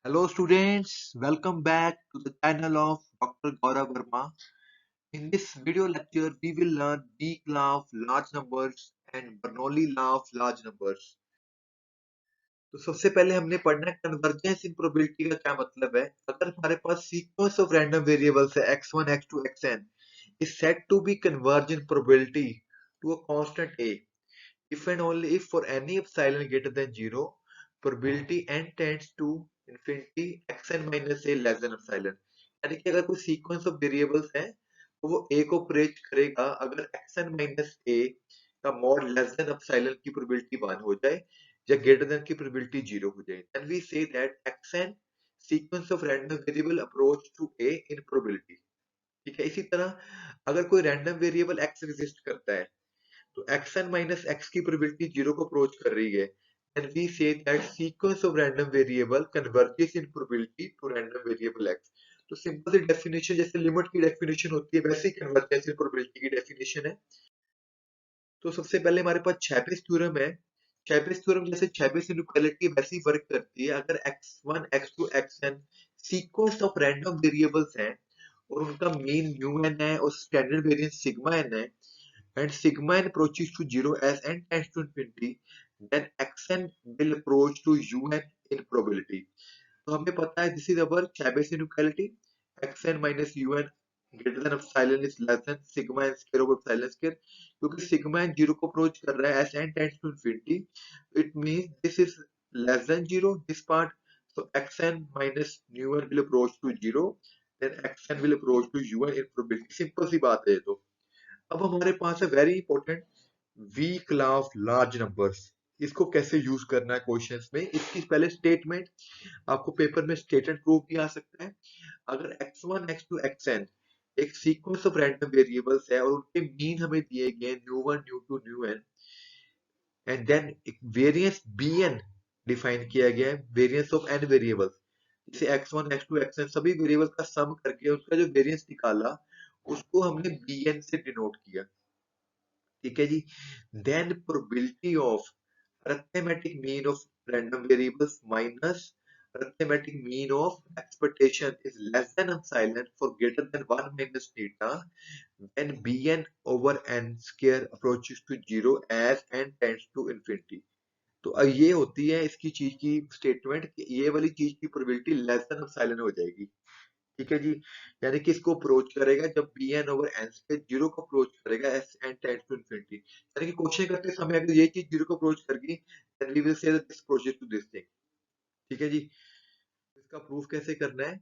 Hello students, welcome back to the channel of Dr. Gaurav Verma. In this video lecture, we will learn weak law of large numbers and Bernoulli law of large numbers. तो सबसे पहले हमने पढ़ना है convergence इन probability का क्या मतलब है। अगर हमारे पास सीक्वेंस ऑफ रैंडम वेरिएबल्स है x1, x2, xn is said to be converge in probability to a constant a if and only if for any epsilon greater than 0 probability n tends to infinity xn minus a less than epsilon। यानी कि अगर कोई sequence of variables है तो वो a को praise करेगा अगर xn माइनस a का मॉड लेस देन एप्सिलॉन की प्रोबेबिलिटी 1 हो जाए या ग्रेटर देन की प्रोबेबिलिटी 0 हो जाए। Then we say that xn sequence of random variable approach to a in probability. ठीक है, इसी तरह अगर कोई रैंडम वेरिएबल x एग्जिस्ट करता है तो xn माइनस x की प्रोबेबिलिटी 0 को अप्रोच कर रही है, then we say that sequence of random variable converges in probability to random variable x। तो सिंपल सी डेफिनेशन जैसे लिमिट की डेफिनेशन होती है वैसे ही कन्वर्जेंस इन प्रोबेबिलिटी की डेफिनेशन है। तो सबसे पहले हमारे पास चैपिस थ्योरम है। चैपिस थ्योरम जैसे चैपिस इनइक्वालिटी वैसी वर्क करती है। अगर x1 x2 xn sequence of random variables हैं और उनका मीन म्यू एन है और स्टैंडर्ड वेरिएंस सिग्मा एन है and sigma n approaches to 0 as n tends to infinity, then xn will approach to un in probability। तो हमें पता है this is our Chebyshev's inequality, xn minus un greater than epsilon is less than sigma n square over epsilon square। क्योंकि sigma n 0 को approach कर रहा है as n tends to infinity, it means this is less than 0 this part, so xn minus un will approach to 0, then xn will approach to un in probability। Simple सी बात है ये तो। अब हमारे पास है very important weak law of large numbers. इसको कैसे यूज करना है क्वेश्चंस में, इसकी पहले स्टेटमेंट आपको पेपर में स्टेटमेंट प्रूफ भी आ सकता है। अगर x1 x2 xn एक सीक्वेंस ऑफ रैंडम वेरिएबल्स है और उनके मीन हमें दिए गए nu1 nu2 nu n and then एक वेरिएंस bn डिफाइन किया गया है, वेरिएंस ऑफ n वेरिएबल्स। जैसे x1 x2 xn सभी वेरिएबल्स का सम करके उसका जो वेरिएंस निकाला उसको हमने bn से डिनोट किया। ठीक है जी। Then probability of arithmetic mean of random variables minus arithmetic mean of expectation is less than epsilon for greater than 1 minus theta when bn over n square approaches to 0 as n tends to infinity. तो ये होती है इसकी चीज की statement कि ये वाली चीज की प्रोबेबिलिटी लेस देन एप्सिलॉन हो जाएगी। ठीक है जी। यानी कि इसको अप्रोच करेगा जब बी एन ओवर एन से जीरो को अप्रोच करेगा s n tends to infinity. यानी कि क्वेश्चन करते समय अगर ये चीज जीरो को अप्रोच करेगी then we will say that this approaches to this thing. ठीक है जी। इसका प्रूफ कैसे करना है,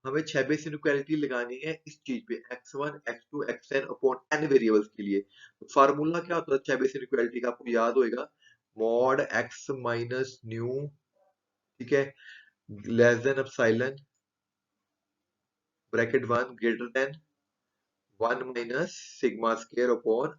हमें छेबेस इनइक्वालिटी लगानी है इस चीज पे x1 x2 xn upon n variables के लिए। तो फार्मूला क्या होता है छेबेस इनइक्वालिटी का, आपको याद होएगा मॉड x माइनस न्यू, ठीक है, less than epsilon bracket 1 greater than 1 minus sigma square upon,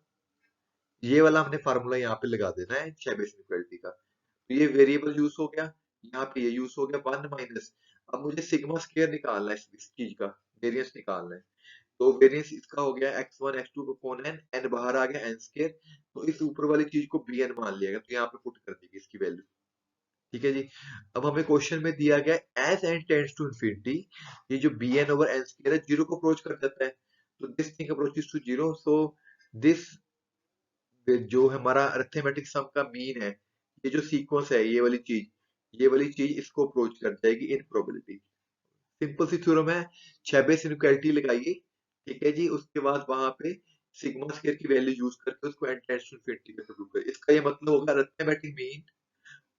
ये वाला हमने फार्मूला यहाँ पे लगा देना है चेबेस इनइक्वालिटी का। तो ये वेरिएबल यूज हो गया, यहाँ पे ये यूज हो गया 1 माइनस। अब मुझे सिग्मा स्क्वायर निकालना है इस चीज का, वेरिएंस निकालना है। तो वेरिएंस इसका हो गया x1 x2 upon n, n बाहर आ गया n स्क्वायर। तो इस ऊपर वाली चीज को bn मान लिया गया, तो यहाँ पे पुट कर देगी इसकी वैल्यू। ठीक है जी। अब हमें क्वेश्चन में दिया गया as n tends to infinity, ये जो bn ओवर n स्क्वायर है जीरो को अप्रोच कर जाता है, तो this thing approaches to zero, so this जो हमारा अरिथमेटिक सम का मीन है, ये जो सीक्वेंस है ये वाली चीज इसको अप्रोच कर जाएगी इन प्रोबेबिलिटी। सिंपल सी थ्योरम है, छेबेस इनइक्वालिटी लगाइए। ठीक है जी। उसके बाद वहां पे सिग्मा स्क्वायर की वैल्यू यूज करके उसको n टेंड्स टू इंफिनिटी में प्रूव करें। इसका ये मतलब होगा arithmetic mean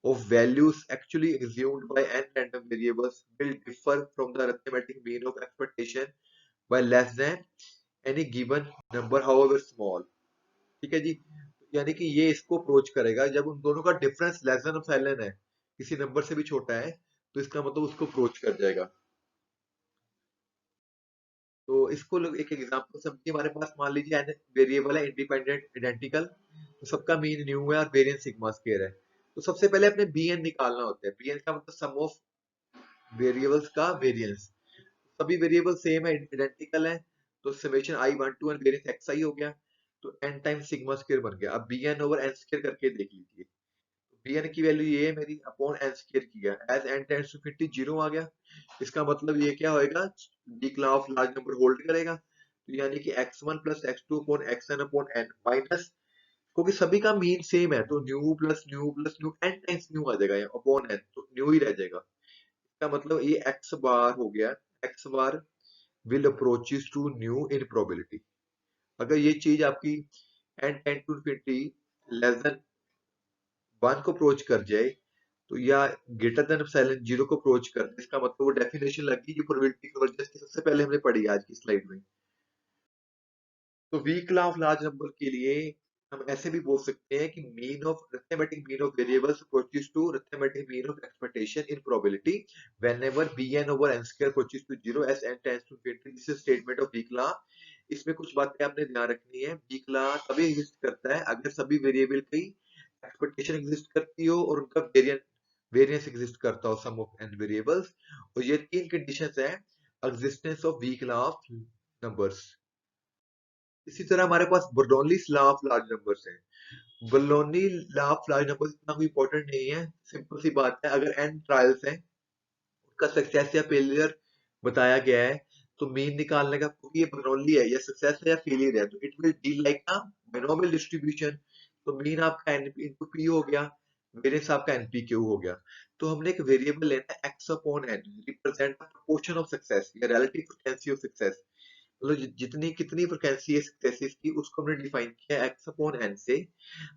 of values actually assumed by n random variables will differ from the arithmetic mean of expectation by less than any given number however small। ठीक है जी। यानी कि ये इसको अप्रोच करेगा जब उन दोनों का डिफरेंस लेस देन एप्सिलॉन है, किसी नंबर से भी छोटा है, तो इसका मतलब उसको अप्रोच कर जाएगा। तो इसको लोग एक एग्जांपल समझिए, हमारे पास मान लीजिए n वेरिएबल है इंडिपेंडेंट आइडेंटिकल, तो सबका मीन न्यू है और वेरिएंस सिग्मा स्क्वायर है। तो सबसे पहले अपने bn निकालना होता है, bn का मतलब सम ऑफ वेरिएबल्स का वेरिएंस। सभी वेरिएबल सेम है, आइडेंटिकल है, तो summation i one to n variance x i हो गया, तो n टाइम सिग्मा स्क्वायर बन गया। अब bn ओवर n स्क्वायर करके देख लीजिए, bn की वैल्यू ये है मेरी, अपॉन n स्क्वायर किया, as n tends to infinity 0 आ गया। इसका मतलब ये क्या होएगा, weak law of large number hold करेगा। तो यानी कि x1 plus x2 upon xn upon n minus, क्योंकि सभी का मीन सेम है तो mu plus mu plus mu n times mu आ जाएगा अपॉन n, तो न्यू ही रह जाएगा। इसका मतलब ये x बार हो गया, x bar will approaches to mu in probability. अगर ये चीज आपकी n tend to infinity less than 1 को अप्रोच कर जाए, तो या ग्रेटर देन एप्सिलॉन 0 को अप्रोच कर दे, इसका मतलब वो डेफिनेशन लगी जो प्रोबेबिलिटी कन्वर्जेंस की सबसे पहले हमने पढ़ी आज की स्लाइड में। तो weak law of large number के लिए हम ऐसे भी बोल सकते हैं कि mean of arithmetic mean of variables approaches to arithmetic mean of expectation in probability whenever bn over n square approaches to 0 as n tends to infinity. This is statement of weak law. इसमें कुछ बातें आपने ध्यान रखनी है। Weak law तभी exist करता है अगर सभी वेरिएबल की एक्सपेक्टेशन एग्जिस्ट करती हो और उनका वेरिएंस एग्जिस्ट करता हो, सम ऑफ n वेरिएबल्स। और ये तीन कंडीशंस हैं existence of weak law of numbers. इसी तरह हमारे पास Bernoulli's law of large numbers है। Bernoulli law of large numbers इतना कोई इंपॉर्टेंट नहीं है, सिंपल सी बात है, अगर n ट्रायल्स हैं उनका सक्सेस या फेलियर बताया गया है, तो मीन निकालने का, क्योंकि ये बर्नौली है, या सक्सेस है या फेलियर है, तो it will deal like a binomial distribution. तो मीन आपका n इंटू p हो गया, वेरिएंस आपका npq हो गया। तो हमने एक वेरिएबल लेना है x upon n, represent the proportion of success या रिलेटिव फ्रीक्वेंसी ऑफ सक्सेस। मतलब जितनी कितनी फ्रीक्वेंसी है सक्सेसिस की, उसको हमने डिफाइन किया x अपॉन n से।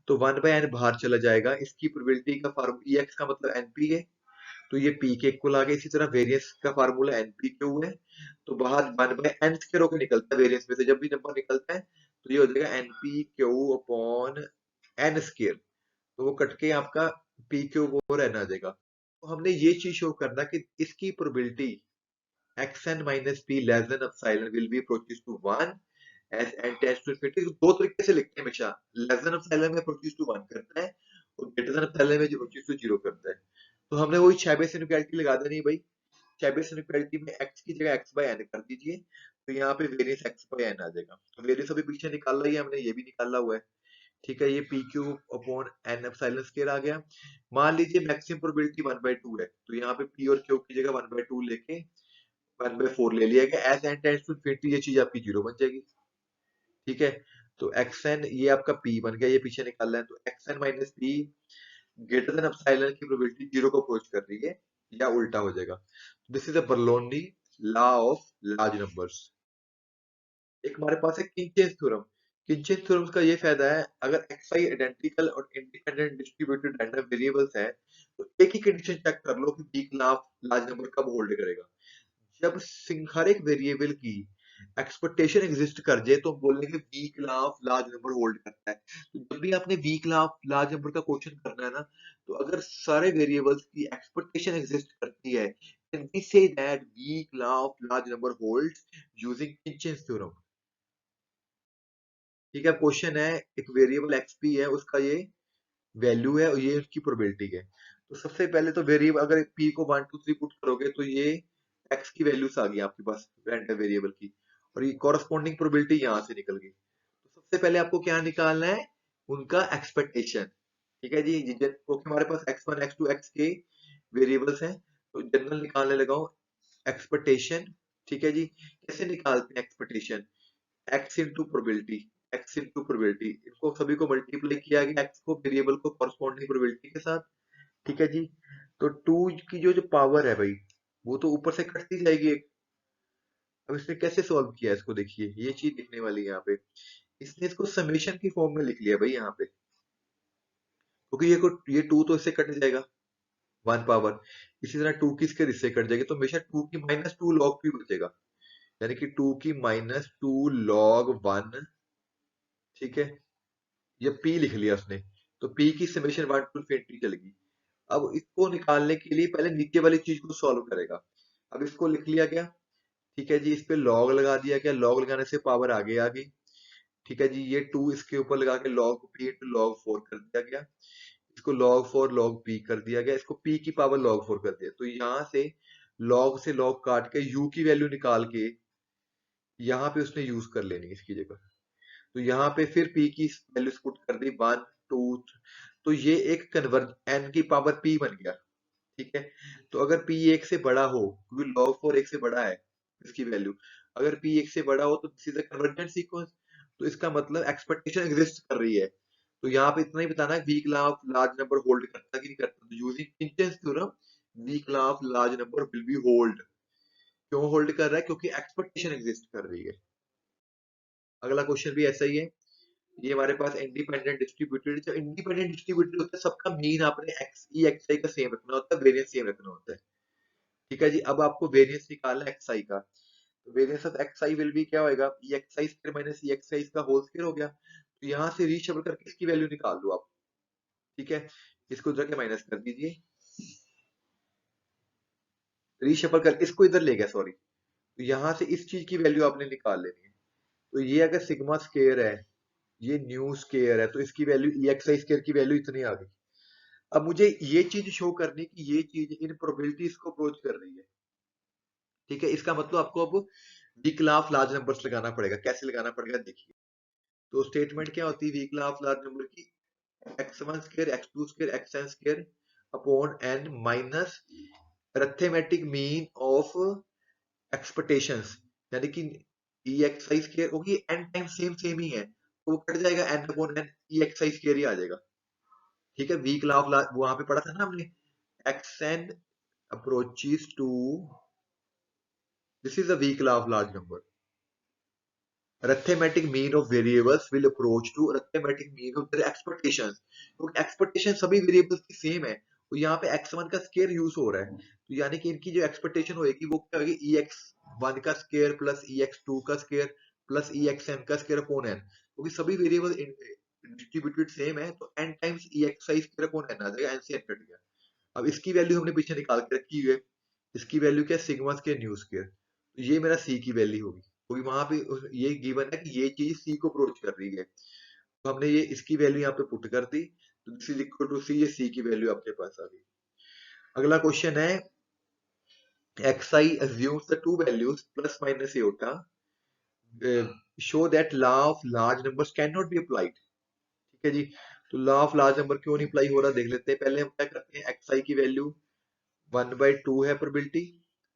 तो 1 बाय n बाहर चला जाएगा, इसकी प्रोबेबिलिटी का फार्मूला ex का मतलब np है, तो ये p के इक्वल आ गया। इसी तरह वेरिएंस का फार्मूला npq है, तो बाहर 1 बाय n स्क्वायर होकर निकलता है वेरिएंस में से, जब भी नंबर निकलता है तो ये हो जाएगा npq अपॉन n स्क्वायर, तो वो कट के आपका pq और n आ जाएगा। तो हमने ये चीज शो करना कि इसकी probability xn minus p less than epsilon will be approaches to 1 as n tends to infinity। दो तरीके से लिखते हैं हमेशा, less than epsilon में approaches to 1 करता है और greater than epsilon में approaches to 0 करता है। तो हमने वही चैबेस इनइक्वालिटी लगा देनी भाई। चैबेस इनइक्वालिटी में x की जगह x by n कर दीजिए, तो यहाँ पे वेरिएंस x by n आ जाएगा। तो वेरिएंस अभी पीछे निकाल लिया हमने, ये भी निकाला हुआ है। ठीक है, ये p q upon n epsilon square आ गया। मान लीजिए मैक्सिमम प्रोबेबिलिटी 1/2 है, तो यहाँ पे p और q की जगह 1/2 लेके 1/4 ले लिया गया, s n tends to infinity, ये चीज आपकी 0 बन जाएगी। ठीक है, तो एक्स एन ये आपका p बन गया, ये पीछे निकालना है, तो x n minus p greater than epsilon की प्रोबेबिलिटी 0 को अप्रोच कर रही है, या उल्टा हो जाएगा। This is a Bernoulli law of large numbers. एक हमारे पास है किंचेस थ्योरम। किंचेस थ्योरम का ये फायदा है, अगर xi आइडेंटिकल और इंडिपेंडेंट डिस्ट्रीब्यूटेड रैंडम वेरिएबल्स है, तो एक ही कंडीशन चेक कर लो कि weak law of large number कब होल्ड करेगा। जब हर एक वेरिएबल की एक्सपेक्टेशन एग्जिस्ट कर जाए, तो हम बोलेंगे weak law of large number hold करता है। तो जब भी आपने weak law of large number का क्वेश्चन करना है ना, तो अगर सारे वेरिएबल्स की एक्सपेक्टेशन एग्जिस्ट करती है, then we say that weak law of large number holds using Kinch's theorem। ठीक है, क्वेश्चन है एक वेरिएबल xp है, उसका ये वैल्यू है और ये उसकी प्रोबेबिलिटी है। तो सबसे पहले तो वेरिएबल अगर p को 1 2 3 पुट करोगे, तो ये x की वैल्यूज आ गई आपके पास रैंडम वेरिएबल की, और ये कॉरस्पॉन्डिंग प्रोबेबिलिटी यहाँ से निकल गई। तो सबसे पहले आपको क्या निकालना है, उनका एक्सपेक्टेशन। ठीक है जी, क्योंकि हमारे पास x1 x2 x के वेरिएबल्स हैं, तो जनरल निकालने लगा हूँ एक्सपेक्टेशन। ठीक है जी, कैसे निकालते हैं expectation, x into probability, x into probability, इनको सभी को मल्टीप्लाई किया गया x को वेरिएबल को कॉरस्पॉन्डिंग प्रोबेबिलिटी के साथ। ठीक है जी, तो 2 की जो जो पावर है भाई, वो तो ऊपर से कटती जाएगी एक। अब इसने कैसे सॉल्व किया इसको, देखिए ये चीज दिखने वाली है यहाँ पे। इसने इसको समेशन की फॉर्म में लिख लिया भाई यहाँ पे, क्योंकि ये 2 तो इससे कट जाएगा 1 पावर, इसी तरह 2 की इसके इससे कट जाएगी, तो हमेशा 2 की माइनस 2 लॉग भी बचेगा, यानी कि 2 की माइनस 2 लॉग 1। ठीक है, ये p लिख लिया उसने, तो p की समेशन 1 टू इनफिनिटी चलेगी। अब इसको निकालने के लिए पहले नीचे वाली चीज को सॉल्व करेगा। अब इसको लिख लिया गया। ठीक है जी, इस पे लॉग लगा दिया गया, लॉग लगाने से पावर आगे आ गई। ठीक है जी, ये 2 इसके ऊपर लगा के log p इंटू log 4 कर दिया गया, इसको log 4 log p कर दिया गया, इसको p की पावर log 4 कर दिया। तो यहाँ से log से log काट के u की वैल्यू निकाल के यहाँ पे उसने यूज कर लेनी इसकी जगह। तो यहाँ पे फिर p की वैल्यू पुट कर दी 1 2 तो ये एक कन्वर्ज n की पावर p बन गया। ठीक है, तो अगर p एक से बड़ा हो, क्योंकि log 4 एक से बड़ा है इसकी वैल्यू, अगर p एक से बड़ा हो तो this is a convergent sequence. तो इसका मतलब एक्सपेक्टेशन एग्जिस्ट कर रही है। तो यहाँ पे इतना ही बताना है weak law of large number hold करता कि नहीं करता। तो using Khinchin's theorem weak law of large number will be hold. क्यों होल्ड कर रहा है? क्योंकि एक्सपेक्टेशन एग्जिस्ट कर रही है। अगला क्वेश्चन भी ऐसा ही है। ये हमारे पास इंडिपेंडेंट डिस्ट्रीब्यूटेड, जो इंडिपेंडेंट डिस्ट्रीब्यूटेड होता है सबका मीन आपने एक्स ई एक्स आई का सेम रखना होता है, वेरिएंस सेम रखना होता है। ठीक है जी, अब आपको वेरिएंस निकालना है एक्स आई का। तो variance of x I will be क्या होएगा? ई x i square minus E x आई का होल स्क्वायर हो गया। तो यहाँ से रीशफल करके इसकी वैल्यू निकाल दो आप। ठीक है, इसको इधर के माइनस कर दीजिए, रीशफल करके इसको इधर ले गया, सॉरी। तो यहाँ से इस चीज की वैल्यू आपने निकाल लेनी है। तो ये अगर सिग्मा स्क्वायर है, ये न्यू स्क्वायर है, तो इसकी value E x i square की वैल्यू इतनी आ गई। अब मुझे ये चीज शो करनी कि ये चीज इन प्रोबेबिलिटीज को अप्रोच कर रही है। ठीक है, इसका मतलब आपको अब weak law of large numbers लगाना पड़ेगा। कैसे लगाना पड़ेगा देखिए। तो स्टेटमेंट क्या होती है weak law of large number की? x1 square x2 square xn square upon n minus arithmetic mean of expectations, यानी कि ई एक्स आई स्क्वायर, क्योंकि n टाइम सेम सेम ही है तो वो कट जाएगा, n upon n E x i square ही आ जाएगा। ठीक है, वीक लॉ ऑफ वहां पे पढ़ा था ना हमने, xn approaches to, this is a weak law of large number, arithmetic mean of variables will approach to arithmetic mean of their expectations। तो एक्सपेक्टेशन सभी वेरिएबल्स की सेम है, तो यहाँ पे x1 का स्क्वायर यूज हो रहा है, तो यानी कि इनकी जो एक्सपेक्टेशन होगी वो क्या होगी? ई एक्स वन का square plus E x two का square plus E x n का स्क्वायर अपॉन एन, क्योंकि सभी वेरिएबल डिस्ट्रीब्यूटेड सेम है, तो n times E x i square upon n आ जाएगा, एन से एन कट गया। अब इसकी वैल्यू हमने पीछे निकाल के रखी हुई है। इसकी वैल्यू क्या है? Sigma square new square. तो ये मेरा सी की वैल्यू होगी, क्योंकि वहां पे ये गिवन है कि ये चीज सी को अप्रोच कर रही है। तो हमने ये इसकी वैल्यू यहाँ पे पुट कर दी, तो दिस इज इक्वल टू सी, ये सी की वैल्यू आपके पास आ गई। अगला क्वेश्चन है, xi assumes the two values plus minus iota, show that law of large numbers cannot be applied। ठीक है जी, तो लॉ ऑफ लार्ज नंबर क्यों नहीं अप्लाई हो रहा देख लेते हैं। पहले हम क्या करते हैं, xi की वैल्यू 1/2 है प्रोबेबिलिटी।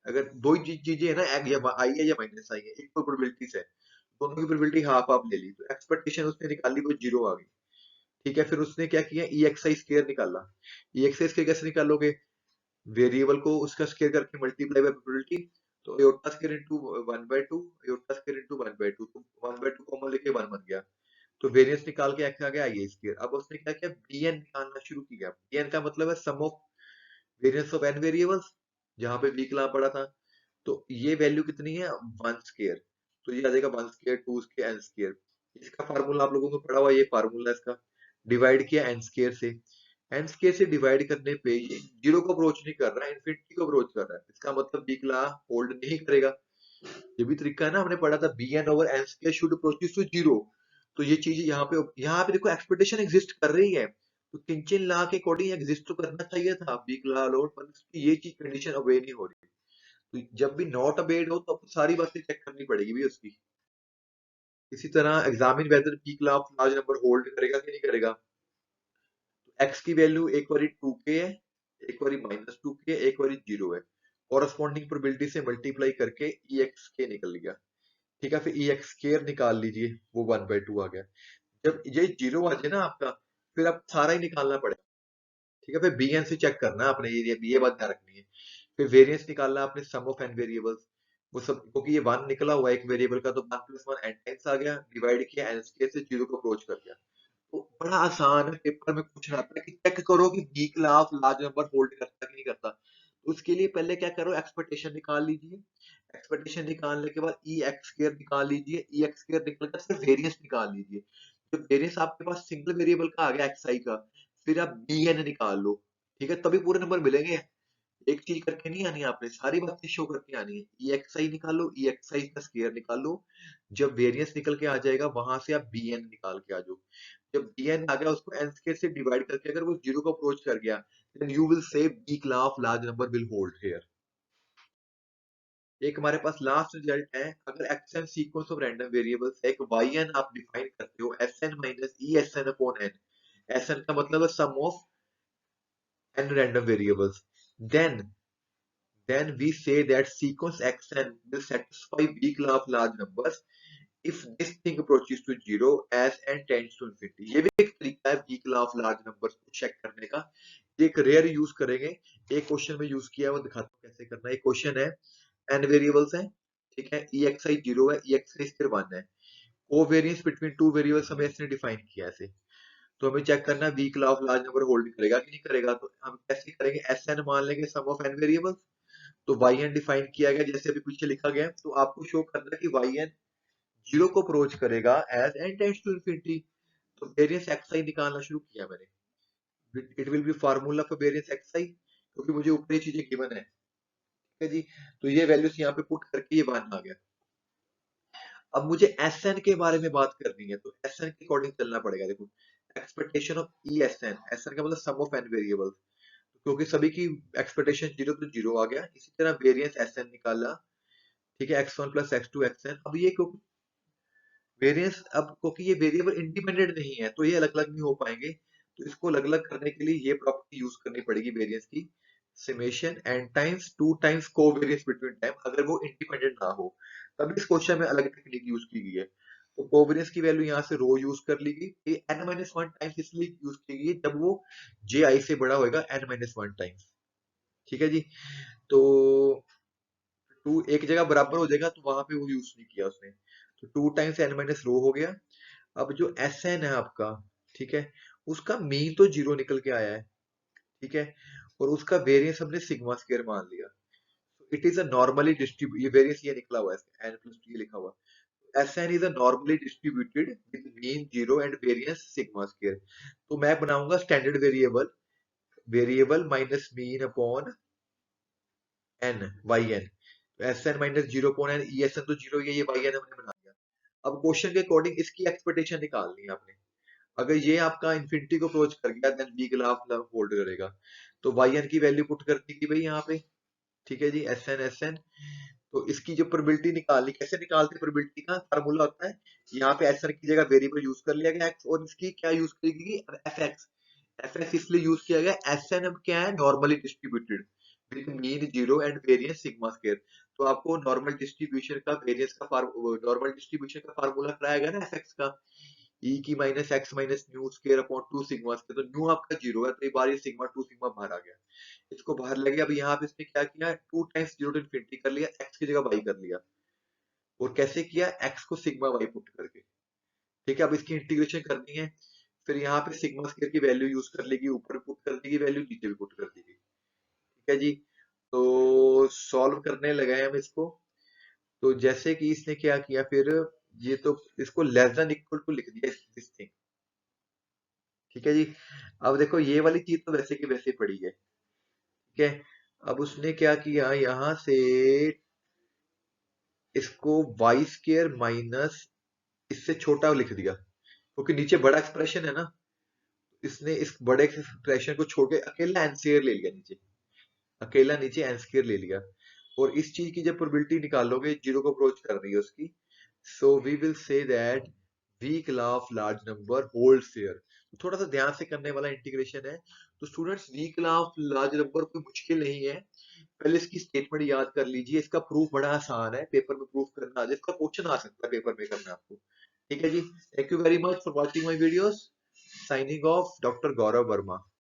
अगर दो ही चीजें है ना, या आई है या माइनस आई है, एक तो प्रोबेबिलिटीज है, दोनों की प्रोबेबिलिटी हाफ हाफ ले ली, तो एक्सपेक्टेशन उसने निकाली वो जीरो आ गई। ठीक है, फिर उसने क्या किया? ई एक्स आई स्केयर निकाला। ई एक्स आई स्केयर कैसे निकालोगे? वेरिएबल को उसका स्केयर करके मल्टीप्लाई बाय प्रोबेबिलिटी। तो aorta square into 1/2, aorta square into 1/2, तो 1/2 कॉमन लेके 1 बन गया। तो वेरिएंस निकाल के आ गया आई स्केयर। अब उसने क्या किया? bn निकालना शुरू किया। bn का मतलब है sum of variance of n variables, जहां पे वीक ला पड़ा था। तो ये वैल्यू कितनी है? 1 स्केयर। तो ये आ जाएगा 1 स्केयर 2 स्केयर n स्केयर। इसका फार्मूला आप लोगों को पढ़ा हुआ, ये फार्मूला इसका। डिवाइड किया n स्केयर से, n स्केयर से डिवाइड करने पे ये जीरो को अप्रोच नहीं कर रहा है, इनफिनिटी को अप्रोच कर रहा है। इसका मतलब वीक ला होल्ड नहीं करेगा। ये भी तरीका है ना, हमने पढ़ा था bn over n square should approaches to zero. तो ये चीज यहाँ पे देखो एक्सपेक्टेशन एग्जिस्ट कर रही है, तो किंचन लॉ के अकॉर्डिंग एग्जिस्ट तो करना चाहिए था वीक लॉ अलोन, पर ये चीज कंडीशन ओबे नहीं हो रही। तो जब भी नॉट अबेड हो तो आपको सारी बातें चेक करनी पड़ेगी भी उसकी। इसी तरह examine whether weak law of large number hold करेगा कि नहीं करेगा। तो एक्स की वैल्यू एक बारी 2k है, एक बारी -2k, एक बारी 0 है। कॉरस्पॉन्डिंग प्रोबेबिलिटी से मल्टीप्लाई करके ई एक्स के निकल गया। ठीक है, फिर ई एक्स स्केयर निकाल लीजिए, वो 1/2 आ गया। जब ये जीरो आ जाए ना आपका, फिर आप सारा ही निकालना पड़ेगा। ठीक है, फिर बी एन से चेक करना है आपने, ये बात ध्यान रखनी है। फिर वेरिएंस निकालना है आपने सम ऑफ एन वेरिएबल्स, वो सब, क्योंकि ये 1 निकला हुआ है एक वेरिएबल का, तो 1 + 1 एन टाइम्स आ गया, डिवाइड किया एन स्केयर से, जीरो को अप्रोच कर गया। तो बड़ा आसान है, पेपर में पूछ रहा था कि चेक करो कि weak law of large number hold करता कि नहीं करता। तो उसके लिए पहले क्या करो, एक्सपेक्टेशन निकाल लीजिए। एक्सपेक्टेशन निकालने के बाद ई एक्स स्क्वायर निकाल लीजिए, ई एक्स स्क्वायर निकल कर फिर वेरिएंस निकाल लीजिए। जब वेरिएंस आपके पास सिंगल वेरिएबल का आ गया एक्स आई का, फिर आप बी एन निकाल लो। ठीक है, तभी पूरे नंबर मिलेंगे। एक चीज करके नहीं आनी है, आपने सारी बातें शो करके आनी है। ई एक्स आई निकालो, ई एक्स आई का स्क्वायर निकालो। जब वेरिएंस निकल के आ जाएगा, वहां से आप bn निकाल के आ जाओ। जब bn आ गया, उसको n स्क्वायर से डिवाइड करके अगर वो जीरो को अप्रोच कर गया, then you will say weak law of large number will hold here। एक हमारे पास लास्ट रिजल्ट है, अगर xn sequence of random variables है, एक yn आप डिफाइन करते हो, sn minus E s n upon n. Sn का मतलब है sum of n random variables. Then then we say that sequence xn will satisfy weak law of large numbers if this thing approaches to zero as n tends to infinity. ये भी एक तरीका है weak law of large numbers को check करने का. ये एक रेयर यूज करेंगे. एक क्वेश्चन में यूज किया है, वो दिखाता हूँ कैसे करना है. एक क्वेश्चन है, n वेरिएबल्स हैं, ठीक है, EXI 0 है, EXI फिर 1 है. कोवेरियंस बिटवीन टू वेरिएबल्स हमें इसने डिफाइन किया ऐसे. तो हमें चेक करना है weak law of large number hold करेगा कि नहीं करेगा. तो हम कैसे करेंगे, एस एन मान लेंगे सम ऑफ एन वेरिएबल्स. तो वाई एन डिफाइन किया गया जैसे अभी पीछे लिखा गया है. तो आपको शो करना है कि वाई एन जीरो को अप्रोच करेगा as n tends to infinity. तो वेरिएंस एक्स आई निकालना शुरू किया मैंने. It will be formula for variance x i, क्योंकि मुझे ऊपर ये चीजें गिवन है. ठीक है जी. तो ये वैल्यूज यहाँ पे पुट करके ये वन आ गया. अब मुझे एस एन के बारे में बात करनी है, तो एस एन के अकॉर्डिंग चलना पड़ेगा. देखो, expectation of E s n, s n का मतलब सम ऑफ एन वेरिएबल, क्योंकि सभी की एक्सपेक्टेशन जीरो तो जीरो आ गया. इसी तरह वेरिएंस एस एन निकाला. ठीक है, x one plus x two x n. अब ये क्योंकि वेरिएंस, अब क्योंकि ये वेरिएबल इंडिपेंडेंट नहीं है तो ये अलग अलग नहीं हो पाएंगे. तो इसको अलग अलग करने के लिए ये प्रॉपर्टी यूज करनी पड़ेगी वेरिएंस की, summation n times two times covariance between time, अगर वो इंडिपेंडेंट ना हो. तभी इस क्वेश्चन में अलग टेक्निक यूज की गई है. तो कोवेरियंस की वैल्यू यहाँ से रो यूज कर ली गई. ये एन माइनस वन टाइम्स इसलिए यूज की गई है जब वो जे आई से बड़ा होगा एन माइनस वन टाइम्स. ठीक है जी. तो टू एक जगह बराबर हो जाएगा तो वहां पे वो यूज नहीं किया उसने. तो two times n minus rho हो गया. अब जो एस एन है आपका, ठीक है, उसका मीन तो जीरो निकल के आया है. ठीक है, और उसका वेरिएंस हमने सिग्मा स्क्वायर मान लिया. It is a normally distribute, ये वेरिएंस ये निकला हुआ है, एन प्लस टू ये लिखा हुआ. S n is a normally distributed with mean zero and variance sigma square. तो मैं बनाऊंगा standard variable, variable minus mean upon n, y n. S n minus zero upon n, E s n तो zero ही है, ये Y N हमने बना दिया. अब क्वेश्चन के अकॉर्डिंग इसकी एक्सपेक्टेशन निकालनी है आपने. अगर ये आपका इन्फिनिटी को अप्रोच कर गया देन बी ग्राफ होल्ड करेगा. तो वाई एन की वैल्यू पुट कर दी भाई यहाँ पे. ठीक है जी, एस एन एस एन. तो इसकी जो प्रोबेबिलिटी निकालनी, कैसे निकालते हैं प्रोबेबिलिटी का फार्मूला होता है, यहाँ पे एस एन की जगह वेरिएबल यूज कर लिया गया एक्स, और इसकी क्या यूज करेगी, एफ एक्स. एफ एक्स इसलिए यूज किया गया, एस एन अब क्या है, normally distributed with mean zero and variance sigma square. तो आपको नॉर्मल डिस्ट्रीब्यूशन का वेरिएंस का नॉर्मल डिस्ट्रीब्यूशन का फार्मूला कराया गया ना एफ एक्स का, ई की minus x minus new square upon two sigma square. तो न्यू आपका जीरो है, तो ये बार ये सिग्मा टू सिग्मा बाहर आ गया. इसको बाहर ले गया. अब यहाँ पे इसने क्या किया, two times zero to infinity कर लिया, एक्स की जगह वाई कर लिया. और कैसे किया, एक्स को सिग्मा वाई पुट करके. ठीक है, अब इसकी इंटीग्रेशन करनी है. फिर यहाँ पे सिग्मा स्क्वायर की वैल्यू यूज कर लेगी, ऊपर पुट कर देगी वैल्यू, नीचे भी पुट कर देगी. ठीक है जी. तो सॉल्व करने लगे हैं हम इसको. तो जैसे कि इसने क्या किया फिर, ये तो इसको लेस देन इक्वल टू लिख दिया दिस थिंग. ठीक है जी. अब देखो ये वाली चीज तो वैसे की वैसे पड़ी है. ठीक है. अब उसने क्या किया, यहां से इसको वाई स्केयर माइनस इससे छोटा लिख दिया, क्योंकि नीचे बड़ा एक्सप्रेशन है ना. इसने इस बड़े एक्सप्रेशन को छोड़ के अकेला एन स्केयर ले लिया नीचे, अकेला नीचे एन स्केयर ले लिया. और इस चीज की जब प्रोबेबिलिटी निकालोगे, जीरो को अप्रोच कर रही है उसकी, so we will say that weak law of large number holds here. थोड़ा सा ध्यान से करने वाला इंटीग्रेशन है. तो students, weak law of large number कोई मुश्किल नहीं है. पहले इसकी स्टेटमेंट याद कर लीजिए. इसका प्रूफ बड़ा आसान है, पेपर में प्रूफ करना आ जाए. इसका क्वेश्चन आ सकता है पेपर में करना आपको. ठीक है जी. Thank you very much for watching my videos. Signing off, doctor Gaurav Verma.